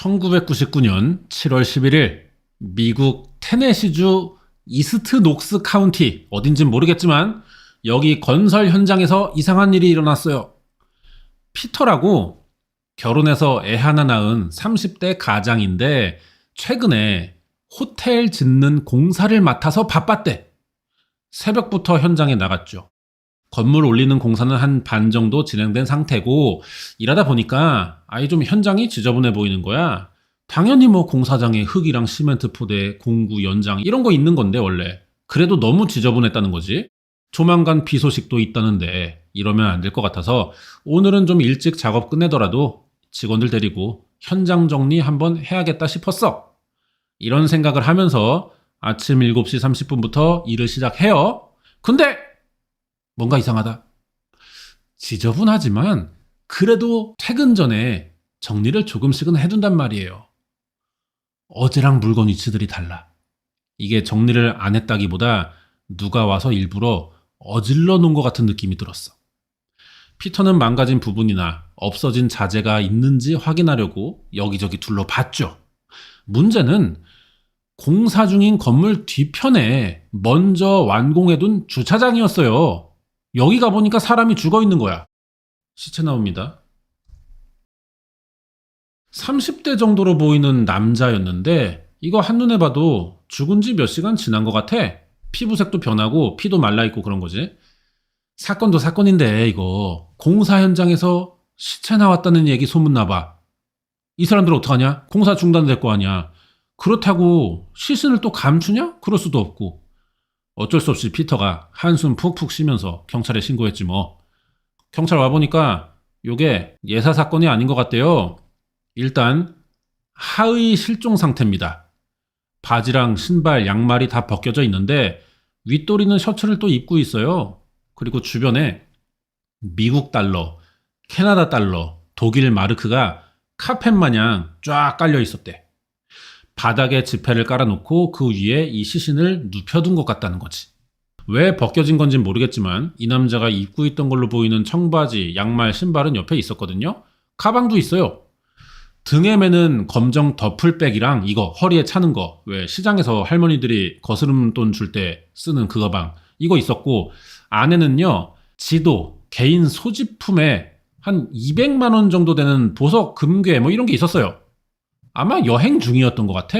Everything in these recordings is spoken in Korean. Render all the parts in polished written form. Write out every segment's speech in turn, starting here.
1999년 7월 11일 미국 테네시주 이스트 녹스 카운티 어딘진 모르겠지만 여기 건설 현장에서 이상한 일이 일어났어요. 피터라고 결혼해서 애 하나 낳은 30대 가장인데 최근에 호텔 짓는 공사를 맡아서 바빴대. 새벽부터 현장에 나갔죠. 건물 올리는 공사는 한 반 정도 진행된 상태고 일하다 보니까 아예 좀 현장이 지저분해 보이는 거야. 당연히 뭐 공사장에 흙이랑 시멘트 포대, 공구, 연장 이런 거 있는 건데 원래. 그래도 너무 지저분했다는 거지. 조만간 비 소식도 있다는데 이러면 안 될 것 같아서 오늘은 좀 일찍 작업 끝내더라도 직원들 데리고 현장 정리 한번 해야겠다 싶었어. 이런 생각을 하면서 아침 7시 30분부터 일을 시작해요. 근데 뭔가 이상하다. 지저분하지만 그래도 퇴근 전에 정리를 조금씩은 해둔단 말이에요. 어제랑 물건 위치들이 달라. 이게 정리를 안 했다기보다 누가 와서 일부러 어질러 놓은 것 같은 느낌이 들었어. 피터는 망가진 부분이나 없어진 자재가 있는지 확인하려고 여기저기 둘러봤죠. 문제는 공사 중인 건물 뒤편에 먼저 완공해둔 주차장이었어요. 여기 가보니까 사람이 죽어있는 거야. 시체 나옵니다. 30대 정도로 보이는 남자였는데 이거 한눈에 봐도 죽은 지 몇 시간 지난 것 같아. 피부색도 변하고 피도 말라있고 그런 거지. 사건도 사건인데 이거 공사 현장에서 시체 나왔다는 얘기 소문나봐. 이 사람들 어떡하냐? 공사 중단될 거 아니야. 그렇다고 시신을 또 감추냐? 그럴 수도 없고. 어쩔 수 없이 피터가 한숨 푹푹 쉬면서 경찰에 신고했지 뭐. 경찰 와보니까 요게 예사 사건이 아닌 것 같대요. 일단 하의 실종 상태입니다. 바지랑 신발, 양말이 다 벗겨져 있는데 윗도리는 셔츠를 또 입고 있어요. 그리고 주변에 미국 달러, 캐나다 달러, 독일 마르크가 카펫 마냥 쫙 깔려 있었대. 바닥에 지폐를 깔아놓고 그 위에 이 시신을 눕혀둔 것 같다는 거지. 왜 벗겨진 건진 모르겠지만 이 남자가 입고 있던 걸로 보이는 청바지, 양말, 신발은 옆에 있었거든요. 가방도 있어요. 등에 매는 검정 더플백이랑 이거 허리에 차는 거, 왜 시장에서 할머니들이 거스름돈 줄 때 쓰는 그 가방 이거 있었고, 안에는요 지도, 개인 소지품에 한 200만 원 정도 되는 보석, 금괴 뭐 이런 게 있었어요. 아마 여행 중이었던 것 같아.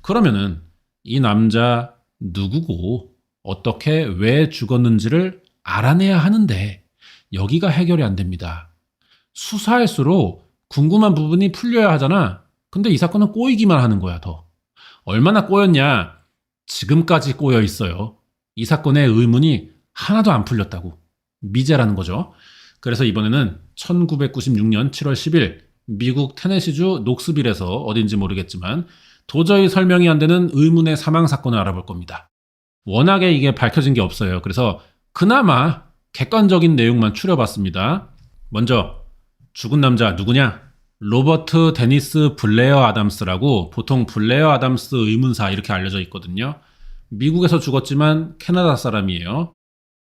그러면은 이 남자 누구고 어떻게 왜 죽었는지를 알아내야 하는데 여기가 해결이 안 됩니다. 수사할수록 궁금한 부분이 풀려야 하잖아. 근데 이 사건은 꼬이기만 하는 거야. 더 얼마나 꼬였냐? 지금까지 꼬여 있어요. 이 사건의 의문이 하나도 안 풀렸다고. 미제라는 거죠. 그래서 이번에는 1996년 7월 10일 미국 테네시주 녹스빌에서 어딘지 모르겠지만 도저히 설명이 안 되는 의문의 사망 사건을 알아볼 겁니다. 워낙에 이게 밝혀진 게 없어요. 그래서 그나마 객관적인 내용만 추려봤습니다. 먼저 죽은 남자 누구냐? 로버트 데니스 블레어 아담스라고, 보통 블레어 아담스 의문사 이렇게 알려져 있거든요. 미국에서 죽었지만 캐나다 사람이에요.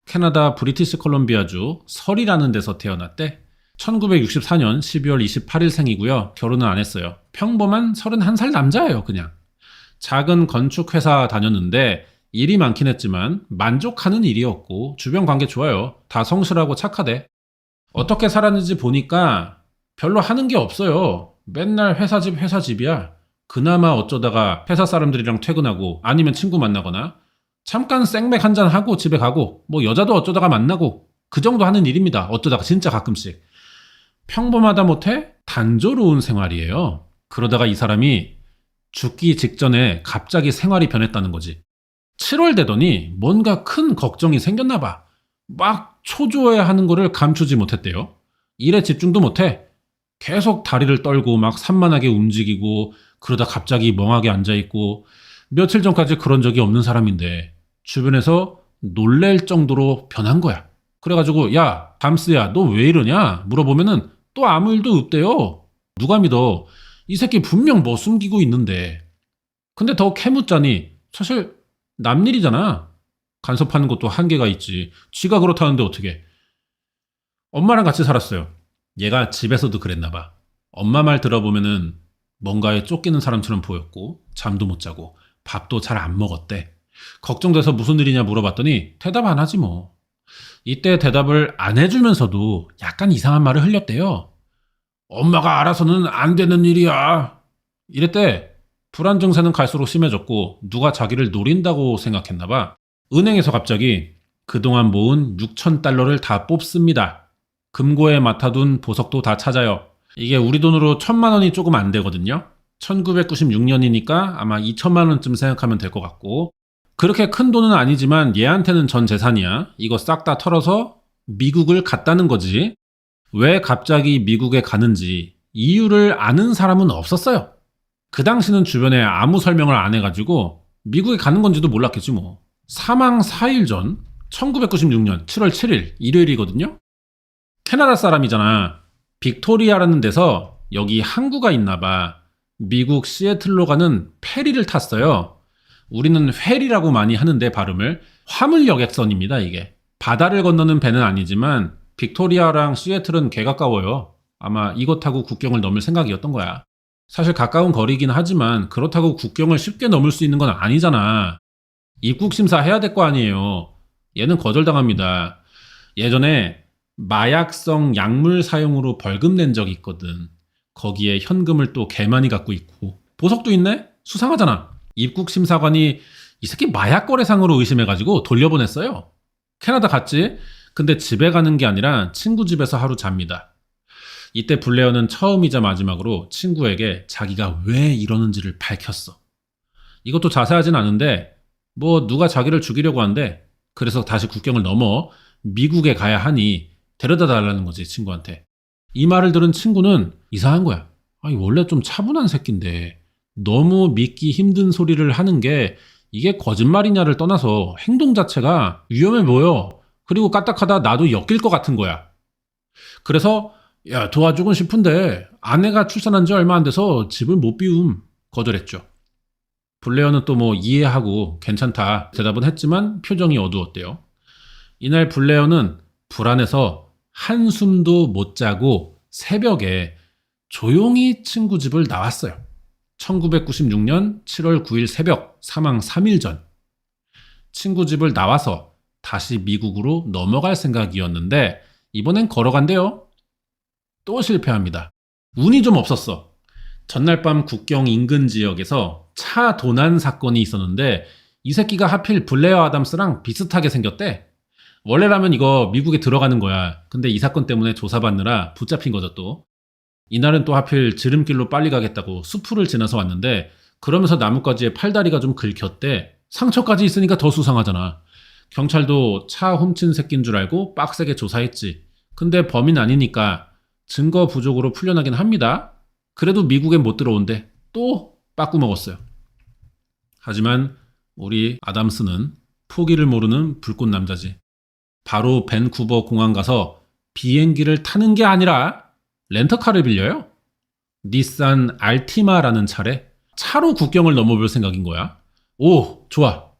캐나다 브리티시 컬럼비아주 서리라는 데서 태어났대. 1964년 12월 28일 생이고요. 결혼은 안 했어요. 평범한 31살 남자예요. 그냥 작은 건축회사 다녔는데 일이 많긴 했지만 만족하는 일이었고 주변 관계 좋아요. 다 성실하고 착하대. 어떻게 살았는지 보니까 별로 하는 게 없어요. 맨날 회사 집이야. 그나마 어쩌다가 회사 사람들이랑 퇴근하고 아니면 친구 만나거나 잠깐 생맥 한잔 하고 집에 가고 뭐 여자도 어쩌다가 만나고 그 정도 하는 일입니다. 어쩌다가 진짜 가끔씩. 평범하다 못해 단조로운 생활이에요. 그러다가 이 사람이 죽기 직전에 갑자기 생활이 변했다는 거지. 7월 되더니 뭔가 큰 걱정이 생겼나 봐. 막 초조해하는 거를 감추지 못했대요. 일에 집중도 못해. 계속 다리를 떨고 막 산만하게 움직이고 그러다 갑자기 멍하게 앉아있고, 며칠 전까지 그런 적이 없는 사람인데 주변에서 놀랄 정도로 변한 거야. 그래가지고 야 담스야 너 왜 이러냐 물어보면은 또 아무 일도 없대요. 누가 믿어. 이 새끼 분명 뭐 숨기고 있는데. 근데 더 캐묻자니 사실 남 일이잖아. 간섭하는 것도 한계가 있지. 쥐가 그렇다는데 어떻게. 엄마랑 같이 살았어요. 얘가 집에서도 그랬나 봐. 엄마 말 들어보면은 뭔가에 쫓기는 사람처럼 보였고 잠도 못 자고 밥도 잘 안 먹었대. 걱정돼서 무슨 일이냐 물어봤더니 대답 안 하지 뭐. 이때 대답을 안 해주면서도 약간 이상한 말을 흘렸대요. 엄마가 알아서는 안 되는 일이야. 이랬대. 불안 증세는 갈수록 심해졌고 누가 자기를 노린다고 생각했나 봐. 은행에서 갑자기 그동안 모은 6,000달러를 다 뽑습니다. 금고에 맡아둔 보석도 다 찾아요. 이게 우리 돈으로 1,000만 원이 조금 안 되거든요. 1996년이니까 아마 2천만 원쯤 생각하면 될 것 같고, 그렇게 큰 돈은 아니지만 얘한테는 전 재산이야. 이거 싹 다 털어서 미국을 갔다는 거지. 왜 갑자기 미국에 가는지 이유를 아는 사람은 없었어요. 그 당시는 주변에 아무 설명을 안 해가지고 미국에 가는 건지도 몰랐겠지 뭐. 사망 4일 전 1996년 7월 7일 일요일이거든요. 캐나다 사람이잖아. 빅토리아라는 데서 여기 항구가 있나 봐. 미국 시애틀로 가는 페리를 탔어요. 우리는 회리라고 많이 하는데 발음을. 화물 여객선입니다 이게. 바다를 건너는 배는 아니지만 빅토리아랑 시애틀은 개 가까워요. 아마 이거 타고 국경을 넘을 생각이었던 거야. 사실 가까운 거리긴 하지만 그렇다고 국경을 쉽게 넘을 수 있는 건 아니잖아. 입국 심사 해야 될 거 아니에요. 얘는 거절당합니다. 예전에 마약성 약물 사용으로 벌금 낸 적이 있거든. 거기에 현금을 또 개 많이 갖고 있고 보석도 있네? 수상하잖아. 입국 심사관이 이 새끼 마약 거래상으로 의심해가지고 돌려보냈어요. 캐나다 갔지? 근데 집에 가는 게 아니라 친구 집에서 하루 잡니다. 이때 블레어는 처음이자 마지막으로 친구에게 자기가 왜 이러는지를 밝혔어. 이것도 자세하진 않은데 뭐 누가 자기를 죽이려고 한대. 그래서 다시 국경을 넘어 미국에 가야 하니 데려다 달라는 거지 친구한테. 이 말을 들은 친구는 이상한 거야. 아니 원래 좀 차분한 새끼인데 너무 믿기 힘든 소리를 하는 게 이게 거짓말이냐를 떠나서 행동 자체가 위험해 보여. 그리고 까딱하다 나도 엮일 것 같은 거야. 그래서 야 도와주곤 싶은데 아내가 출산한 지 얼마 안 돼서 집을 못 비움. 거절했죠. 블레어는 또 뭐 이해하고 괜찮다 대답은 했지만 표정이 어두웠대요. 이날 블레어는 불안해서 한숨도 못 자고 새벽에 조용히 친구 집을 나왔어요. 1996년 7월 9일 새벽 사망 3일 전. 친구 집을 나와서 다시 미국으로 넘어갈 생각이었는데 이번엔 걸어간대요. 또 실패합니다. 운이 좀 없었어. 전날 밤 국경 인근 지역에서 차 도난 사건이 있었는데 이 새끼가 하필 블레어 아담스랑 비슷하게 생겼대. 원래라면 이거 미국에 들어가는 거야. 근데 이 사건 때문에 조사받느라 붙잡힌 거죠 또. 이날은 또 하필 지름길로 빨리 가겠다고 수풀을 지나서 왔는데 그러면서 나뭇가지에 팔다리가 좀 긁혔대. 상처까지 있으니까 더 수상하잖아. 경찰도 차 훔친 새끼인 줄 알고 빡세게 조사했지. 근데 범인 아니니까 증거 부족으로 풀려나긴 합니다. 그래도 미국엔 못 들어온대. 또 빠꾸 먹었어요. 하지만 우리 아담스는 포기를 모르는 불꽃 남자지. 바로 밴쿠버 공항 가서 비행기를 타는 게 아니라 렌터카를 빌려요. 닛산 알티마라는 차래. 차로 국경을 넘어볼 생각인 거야. 오, 좋아.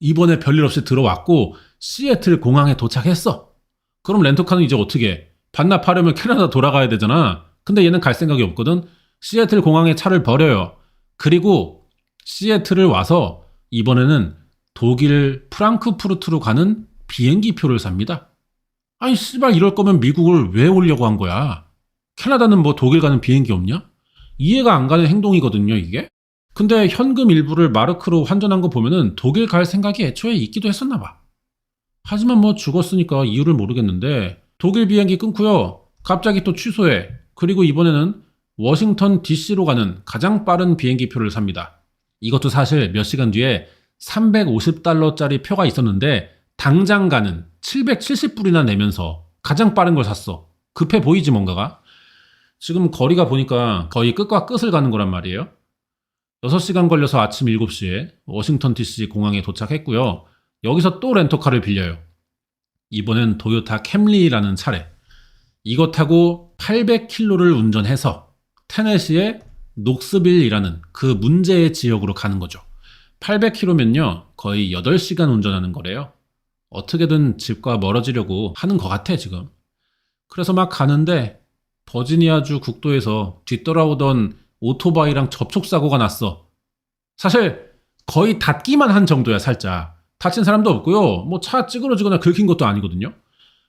이번에 별일 없이 들어왔고 시애틀 공항에 도착했어. 그럼 렌터카는 이제 어떻게 해? 반납하려면 캐나다 돌아가야 되잖아. 근데 얘는 갈 생각이 없거든. 시애틀 공항에 차를 버려요. 그리고 시애틀을 와서 이번에는 독일 프랑크푸르트로 가는 비행기 표를 삽니다. 아니 씨발 이럴 거면 미국을 왜 오려고 한 거야? 캐나다는 뭐 독일 가는 비행기 없냐? 이해가 안 가는 행동이거든요 이게. 근데 현금 일부를 마르크로 환전한 거 보면은 독일 갈 생각이 애초에 있기도 했었나 봐. 하지만 뭐 죽었으니까 이유를 모르겠는데 독일 비행기 끊고요. 갑자기 또 취소해. 그리고 이번에는 워싱턴 DC로 가는 가장 빠른 비행기 표를 삽니다. 이것도 사실 몇 시간 뒤에 350달러짜리 표가 있었는데 당장 가는 770불이나 내면서 가장 빠른 걸 샀어. 급해 보이지 뭔가가? 지금 거리가 보니까 거의 끝과 끝을 가는 거란 말이에요. 6시간 걸려서 아침 7시에 워싱턴 DC 공항에 도착했고요. 여기서 또 렌터카를 빌려요. 이번엔 도요타 캠리라는 차래. 이거 타고 800km를 운전해서 테네시의 녹스빌이라는 그 문제의 지역으로 가는 거죠. 800km면요 거의 8시간 운전하는 거래요. 어떻게든 집과 멀어지려고 하는 것 같아 지금. 그래서 막 가는데 버지니아주 국도에서 뒤돌아오던 오토바이랑 접촉사고가 났어. 사실 거의 닿기만 한 정도야, 살짝. 다친 사람도 없고요. 뭐 차 찌그러지거나 긁힌 것도 아니거든요.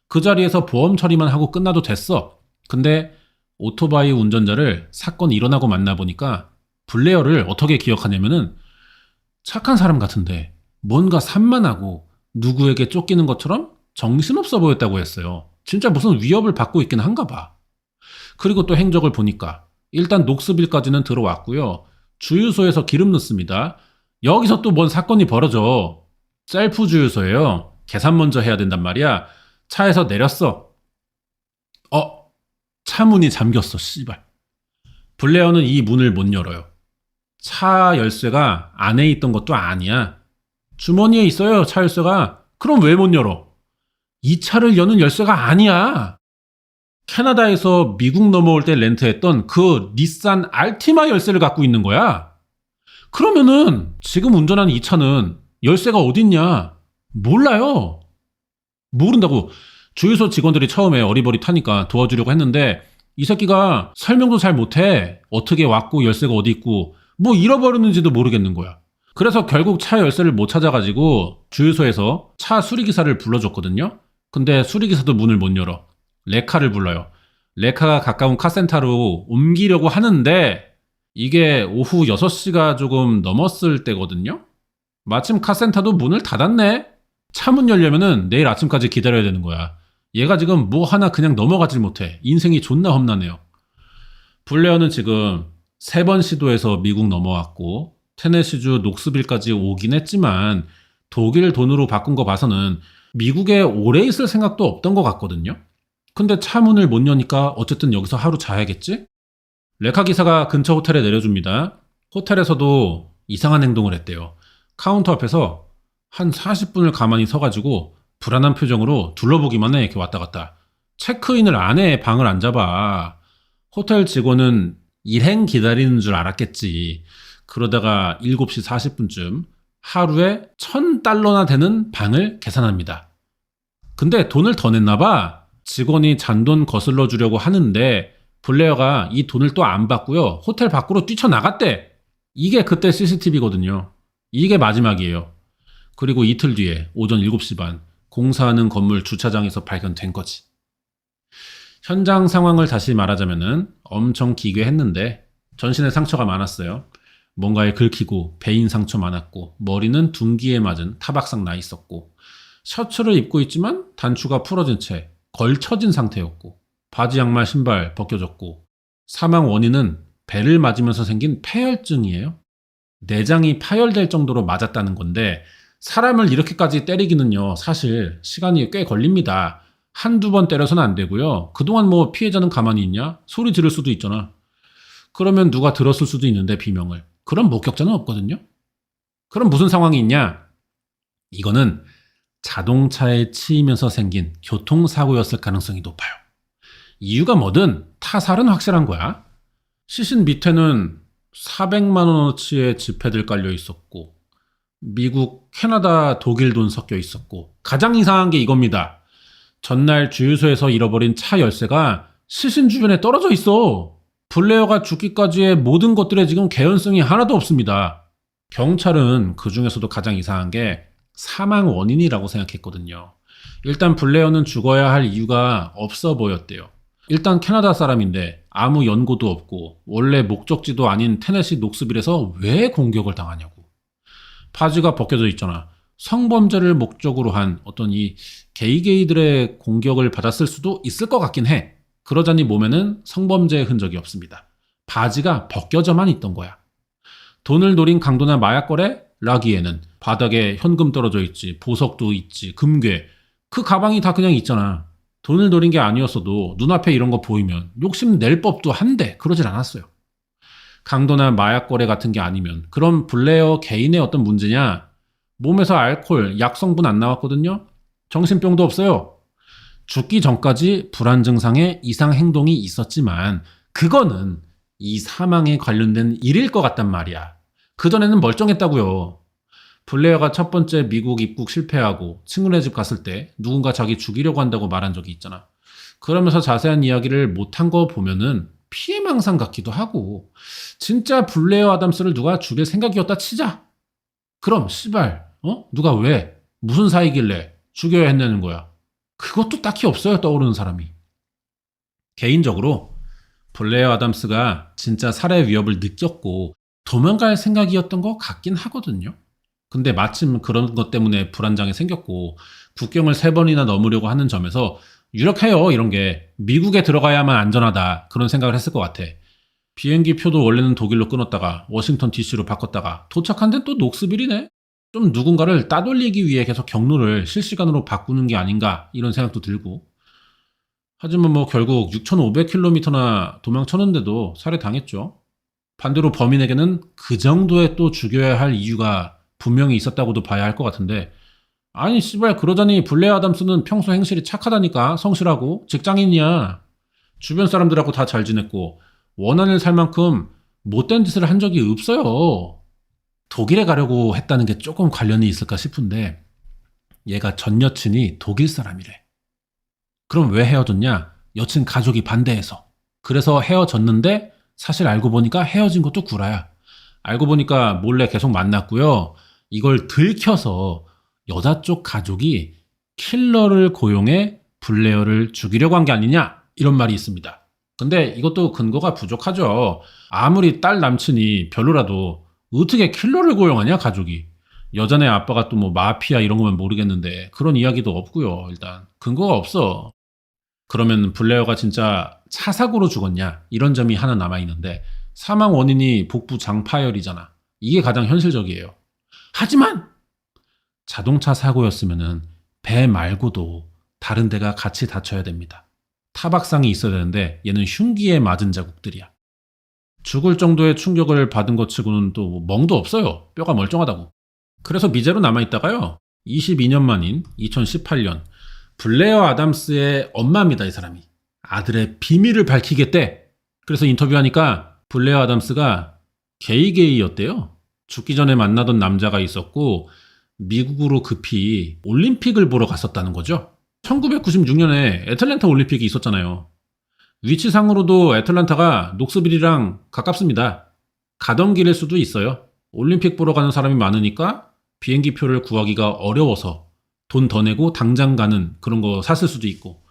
그 자리에서 보험 처리만 하고 끝나도 됐어. 근데 오토바이 운전자를 사건이 일어나고 만나보니까 블레어를 어떻게 기억하냐면은 착한 사람 같은데 뭔가 산만하고 누구에게 쫓기는 것처럼 정신없어 보였다고 했어요. 진짜 무슨 위협을 받고 있긴 한가 봐. 그리고 또 행적을 보니까 일단 녹스빌까지는 들어왔고요. 주유소에서 기름 넣습니다. 여기서 또 뭔 사건이 벌어져. 셀프 주유소예요. 계산 먼저 해야 된단 말이야. 차에서 내렸어. 차 문이 잠겼어, 씨발. 블레어는 이 문을 못 열어요. 차 열쇠가 안에 있던 것도 아니야. 주머니에 있어요, 차 열쇠가. 그럼 왜 못 열어? 이 차를 여는 열쇠가 아니야. 캐나다에서 미국 넘어올 때 렌트했던 그 닛산 알티마 열쇠를 갖고 있는 거야. 그러면은 지금 운전하는 이 차는 열쇠가 어딨냐? 몰라요. 모른다고. 주유소 직원들이 처음에 어리버리 타니까 도와주려고 했는데 이 새끼가 설명도 잘 못해. 어떻게 왔고 열쇠가 어디 있고 뭐 잃어버렸는지도 모르겠는 거야. 그래서 결국 차 열쇠를 못 찾아가지고 주유소에서 차 수리기사를 불러줬거든요. 근데 수리기사도 문을 못 열어. 레카를 불러요. 레카가 가까운 카센터로 옮기려고 하는데 이게 오후 6시가 조금 넘었을 때거든요. 마침 카센터도 문을 닫았네. 차 문 열려면은 내일 아침까지 기다려야 되는 거야. 얘가 지금 뭐 하나 그냥 넘어가질 못해. 인생이 존나 험난해요. 블레어는 지금 3번 시도해서 미국 넘어왔고 테네시주 녹스빌까지 오긴 했지만 독일 돈으로 바꾼 거 봐서는 미국에 오래 있을 생각도 없던 것 같거든요. 근데 차 문을 못 여니까 어쨌든 여기서 하루 자야겠지? 레카 기사가 근처 호텔에 내려줍니다. 호텔에서도 이상한 행동을 했대요. 카운터 앞에서 한 40분을 가만히 서가지고 불안한 표정으로 둘러보기만 해. 이렇게 왔다 갔다. 체크인을 안 해. 방을 안 잡아. 호텔 직원은 일행 기다리는 줄 알았겠지. 그러다가 7시 40분쯤 하루에 $1,000나 되는 방을 계산합니다. 근데 돈을 더 냈나 봐. 직원이 잔돈 거슬러 주려고 하는데 블레어가 이 돈을 또 안 받고요. 호텔 밖으로 뛰쳐나갔대. 이게 그때 CCTV거든요. 이게 마지막이에요. 그리고 이틀 뒤에 오전 7시 반 공사하는 건물 주차장에서 발견된 거지. 현장 상황을 다시 말하자면은 엄청 기괴했는데 전신에 상처가 많았어요. 뭔가에 긁히고 배인 상처 많았고 머리는 둔기에 맞은 타박상 나 있었고 셔츠를 입고 있지만 단추가 풀어진 채 걸쳐진 상태였고 바지 양말 신발 벗겨졌고 사망 원인은 배를 맞으면서 생긴 폐혈증이에요. 내장이 파열될 정도로 맞았다는 건데 사람을 이렇게까지 때리기는요 사실 시간이 꽤 걸립니다. 한두 번 때려서는 안 되고요. 그동안 뭐 피해자는 가만히 있냐? 소리 지를 수도 있잖아. 그러면 누가 들었을 수도 있는데 비명을. 그런 목격자는 없거든요. 그럼 무슨 상황이 있냐? 이거는 자동차에 치이면서 생긴 교통사고였을 가능성이 높아요. 이유가 뭐든 타살은 확실한 거야. 시신 밑에는 400만 원어치의 지폐들 깔려 있었고 미국, 캐나다, 독일 돈 섞여 있었고 가장 이상한 게 이겁니다. 전날 주유소에서 잃어버린 차 열쇠가 시신 주변에 떨어져 있어. 블레어가 죽기까지의 모든 것들에 지금 개연성이 하나도 없습니다. 경찰은 그 중에서도 가장 이상한 게 사망 원인이라고 생각했거든요. 일단 블레어는 죽어야 할 이유가 없어 보였대요. 일단 캐나다 사람인데 아무 연고도 없고 원래 목적지도 아닌 테네시 녹스빌에서 왜 공격을 당하냐고. 바지가 벗겨져 있잖아. 성범죄를 목적으로 한 어떤 이 게이들의 공격을 받았을 수도 있을 것 같긴 해. 그러자니 몸에는 성범죄의 흔적이 없습니다. 바지가 벗겨져만 있던 거야. 돈을 노린 강도나 마약 거래? 라기에는 바닥에 현금 떨어져 있지, 보석도 있지, 금괴. 그 가방이 다 그냥 있잖아. 돈을 노린 게 아니었어도 눈앞에 이런 거 보이면 욕심 낼 법도 한데 그러질 않았어요. 강도나 마약 거래 같은 게 아니면 그럼 블레어 개인의 어떤 문제냐? 몸에서 알코올, 약 성분 안 나왔거든요? 정신병도 없어요. 죽기 전까지 불안 증상의 이상 행동이 있었지만 그거는 이 사망에 관련된 일일 것 같단 말이야. 그전에는 멀쩡했다고요. 블레어가 첫 번째 미국 입국 실패하고 친구네 집 갔을 때 누군가 자기 죽이려고 한다고 말한 적이 있잖아. 그러면서 자세한 이야기를 못한 거 보면은 피해망상 같기도 하고. 진짜 블레어 아담스를 누가 죽일 생각이었다 치자. 그럼 씨발 누가 왜 무슨 사이길래 죽여야 했냐는 거야. 그것도 딱히 없어요, 떠오르는 사람이. 개인적으로 블레어 아담스가 진짜 살해 위협을 느꼈고 도망갈 생각이었던 것 같긴 하거든요. 근데 마침 그런 것 때문에 불안장이 생겼고 국경을 3번이나 넘으려고 하는 점에서 유력해요, 이런 게. 미국에 들어가야만 안전하다, 그런 생각을 했을 것 같아. 비행기 표도 원래는 독일로 끊었다가 워싱턴 DC로 바꿨다가 도착한 데는 또 녹스빌이네. 좀 누군가를 따돌리기 위해 계속 경로를 실시간으로 바꾸는 게 아닌가, 이런 생각도 들고. 하지만 뭐 결국 6,500km나 도망쳤는데도 살해당했죠. 반대로 범인에게는 그 정도의 또 죽여야 할 이유가 분명히 있었다고도 봐야 할 것 같은데, 아니 씨발 그러자니 블레어 아담스는 평소 행실이 착하다니까. 성실하고 직장인이야. 주변 사람들하고 다 잘 지냈고 원한을 살 만큼 못된 짓을 한 적이 없어요. 독일에 가려고 했다는 게 조금 관련이 있을까 싶은데 얘가 전 여친이 독일 사람이래. 그럼 왜 헤어졌냐? 여친 가족이 반대해서. 그래서 헤어졌는데 사실 알고 보니까 헤어진 것도 구라야. 알고 보니까 몰래 계속 만났고요. 이걸 들켜서 여자 쪽 가족이 킬러를 고용해 블레어를 죽이려고 한 게 아니냐, 이런 말이 있습니다. 근데 이것도 근거가 부족하죠. 아무리 딸 남친이 별로라도 어떻게 킬러를 고용하냐, 가족이. 여자네 아빠가 또 뭐 마피아 이런 거면 모르겠는데 그런 이야기도 없고요. 일단 근거가 없어. 그러면 블레어가 진짜 차 사고로 죽었냐, 이런 점이 하나 남아있는데 사망 원인이 복부 장파열이잖아. 이게 가장 현실적이에요. 하지만 자동차 사고였으면은 배 말고도 다른 데가 같이 다쳐야 됩니다. 타박상이 있어야 되는데 얘는 흉기에 맞은 자국들이야. 죽을 정도의 충격을 받은 것 치고는 또 멍도 없어요. 뼈가 멀쩡하다고. 그래서 미제로 남아있다가요, 22년 만인 2018년 블레어 아담스의 엄마입니다, 이 사람이. 아들의 비밀을 밝히겠대. 그래서 인터뷰하니까 블레어 아담스가 게이였대요. 죽기 전에 만나던 남자가 있었고 미국으로 급히 올림픽을 보러 갔었다는 거죠. 1996년에 애틀랜타 올림픽이 있었잖아요. 위치상으로도 애틀랜타가 녹스빌이랑 가깝습니다. 가던 길일 수도 있어요. 올림픽 보러 가는 사람이 많으니까 비행기 표를 구하기가 어려워서 돈 더 내고 당장 가는 그런 거 샀을 수도 있고.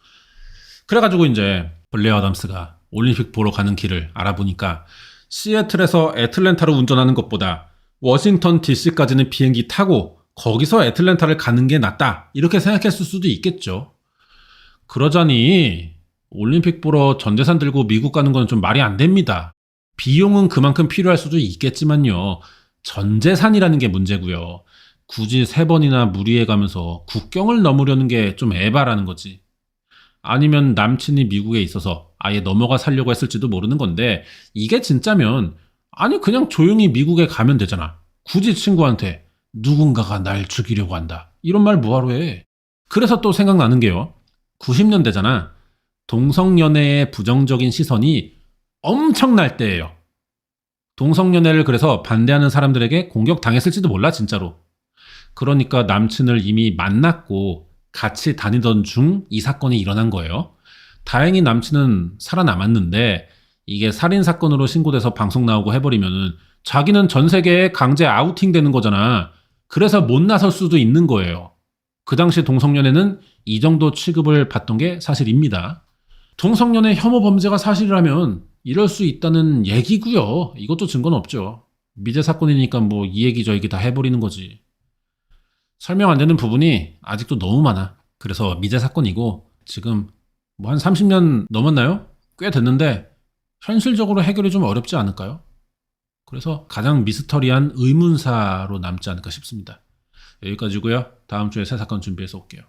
그래가지고 이제 블레어 아담스가 올림픽 보러 가는 길을 알아보니까 시애틀에서 애틀랜타로 운전하는 것보다 워싱턴 DC까지는 비행기 타고 거기서 애틀랜타를 가는 게 낫다, 이렇게 생각했을 수도 있겠죠. 그러자니 올림픽 보러 전 재산 들고 미국 가는 건 좀 말이 안 됩니다. 비용은 그만큼 필요할 수도 있겠지만요, 전 재산이라는 게 문제고요. 굳이 3번이나 무리해 가면서 국경을 넘으려는 게 좀 에바라는 거지. 아니면 남친이 미국에 있어서 아예 넘어가 살려고 했을지도 모르는 건데, 이게 진짜면 아니 그냥 조용히 미국에 가면 되잖아. 굳이 친구한테 누군가가 날 죽이려고 한다, 이런 말 뭐하러 해. 그래서 또 생각나는 게요, 90년대잖아. 동성연애의 부정적인 시선이 엄청날 때예요. 동성연애를 그래서 반대하는 사람들에게 공격당했을지도 몰라, 진짜로. 그러니까 남친을 이미 만났고 같이 다니던 중 이 사건이 일어난 거예요. 다행히 남친은 살아남았는데 이게 살인사건으로 신고돼서 방송 나오고 해버리면은 자기는 전 세계에 강제 아우팅 되는 거잖아. 그래서 못 나설 수도 있는 거예요. 그 당시 동성연애는 이 정도 취급을 받던 게 사실입니다. 동성연애 혐오 범죄가 사실이라면 이럴 수 있다는 얘기고요. 이것도 증거는 없죠. 미제 사건이니까 뭐 이 얘기 저 얘기 다 해버리는 거지. 설명 안 되는 부분이 아직도 너무 많아. 그래서 미제 사건이고 지금 뭐 한 30년 넘었나요? 꽤 됐는데 현실적으로 해결이 좀 어렵지 않을까요? 그래서 가장 미스터리한 의문사로 남지 않을까 싶습니다. 여기까지고요. 다음 주에 새 사건 준비해서 올게요.